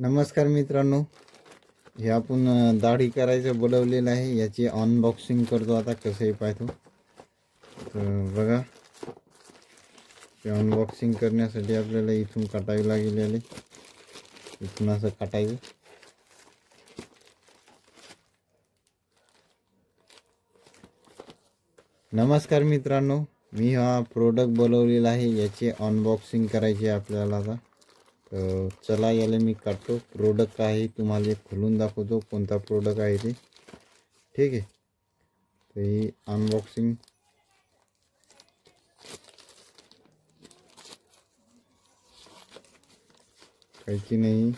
नमस्कार मित्रांनो, हे आपण दाढी करायचं बोलवलेलं आहे. याची अनबॉक्सिंग करतो आता. कसंही पाहतो तर बघा. ते अनबॉक्सिंग करण्यासाठी आपल्याला इथून काटावी लागेल. इथून असं काटायचं. नमस्कार मित्रांनो, मी हा प्रोडक्ट बोलवलेला आहे. याची अनबॉक्सिंग करायची आपल्याला आता. तर चला याला मी काढतो. प्रोडक्ट आहे तुम्हाला खोलून दाखवतो कोणता प्रोडक्ट आहे ते. ठीक आहे, तर ही अनबॉक्सिंग काहीची नाही.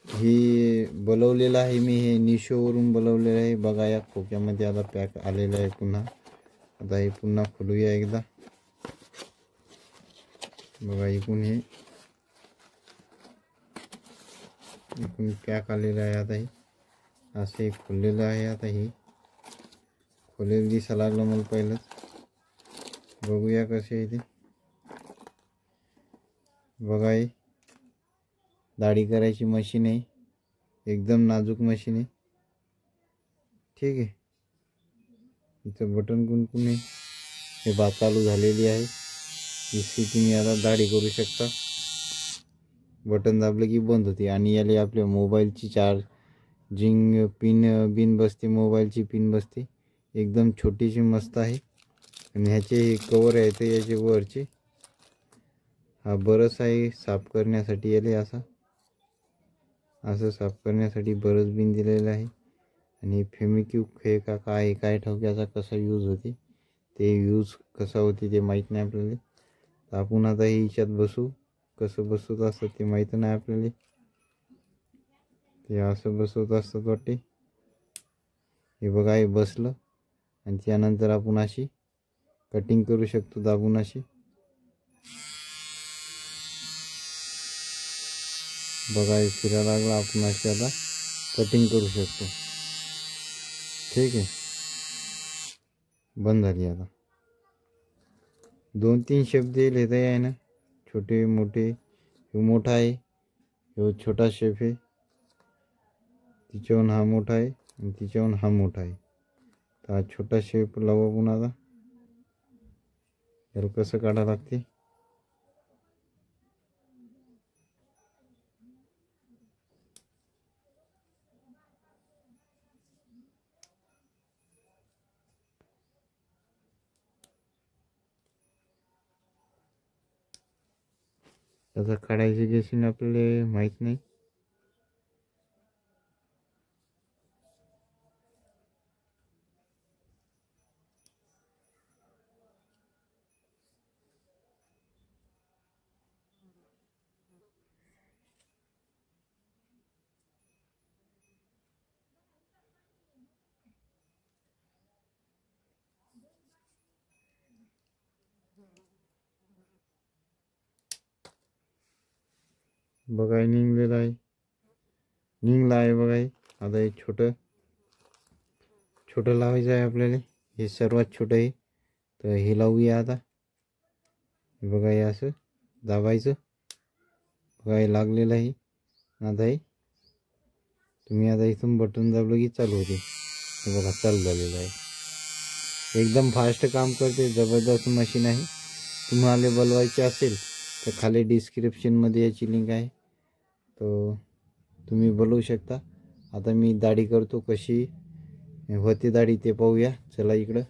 ही बोलवलेलं आहे मी, हे निशोवरून बोलवलेलं आहे. बघा या खोक्यामध्ये आता पॅक आलेलं आहे पुन्हा. आता हे पुन्हा खोलूया एकदा. बघा इकून हे इकून पॅक आलेलं आहे. आता हे असे खोललेलं आहे. आता हे खोलेल दिसा लागलं मला पहिलंच. बघूया कसे आहे ते. बघा हे दाढी करायची मशीन आहे. एकदम नाजूक मशीन आहे. ठीक आहे, इथं बटन कुंकून आहे. हे बात चालू झालेली आहे. इथे तुम्ही आता दाढी करू शकता. बटन दाबलं की बंद होते. आणि याला आपल्या मोबाईलची चार्जिंग पिन बसते. मोबाईलची पिन बसते. एकदम छोटीशी मस्त आहे. आणि ह्याचे कवर आहे ते याचे वरचे. हा बरस आहे साफ करण्यासाठी. याले असं साफ करण्यासाठी बरस बिन दिलेलं आहे. आणि फेमिक्विक हे का काय ठाऊक याचा कसा यूज होते ते. यूज कसा होते ते माहीत नाही आपल्याला. तर आपण आता हे हिच्यात बसू. कसं बसवत असतं ते माहीत नाही आपल्याला. ते असं बसवत असतात वाटते. हे बघा हे बसलं. आणि त्यानंतर आपण अशी कटिंग करू शकतो दाबून अशी. बघा हे फिरायला लागला. आपण अशी आता कटिंग करू शकतो. ठीक आहे, बंद झाली आता. 2-3 शब्द लिहिता आहे ना, छोटे मोठे. हे मोठा आहे, हे छोटा शेप आहे. तिच्याहून हा मोठा आहे आणि तिच्याहून हा मोठा आहे. तर हा छोटा शेप लावू आपण आता. याला कसं काढावं लागते. त्याचा काढायची कशी आपल्याला माहीत नाही. बघा हे निघलेलं आहे. निघलं आहे बघा हे. आता हे छोटं लावायचं आहे आपल्याला. हे सर्वात छोटं आहे. तर हे लावूया आता. बघा हे असं दाबायचं. बघा हे लागलेलं आहे. आता हे तुम्ही आता इथून बटन दाबलं की चालू होते. हे बघा चालू झालेलं आहे. एकदम फास्ट काम करते. जबरदस्त मशीन आहे. तुम्हाला बोलवायचे असेल तर खाली डिस्क्रिप्शनमध्ये याची लिंक आहे. तो तुम्ही बोलवू शकता. आता मी दाढी करतो. कशी होते दाढी ते पाहूया. चला इकडं.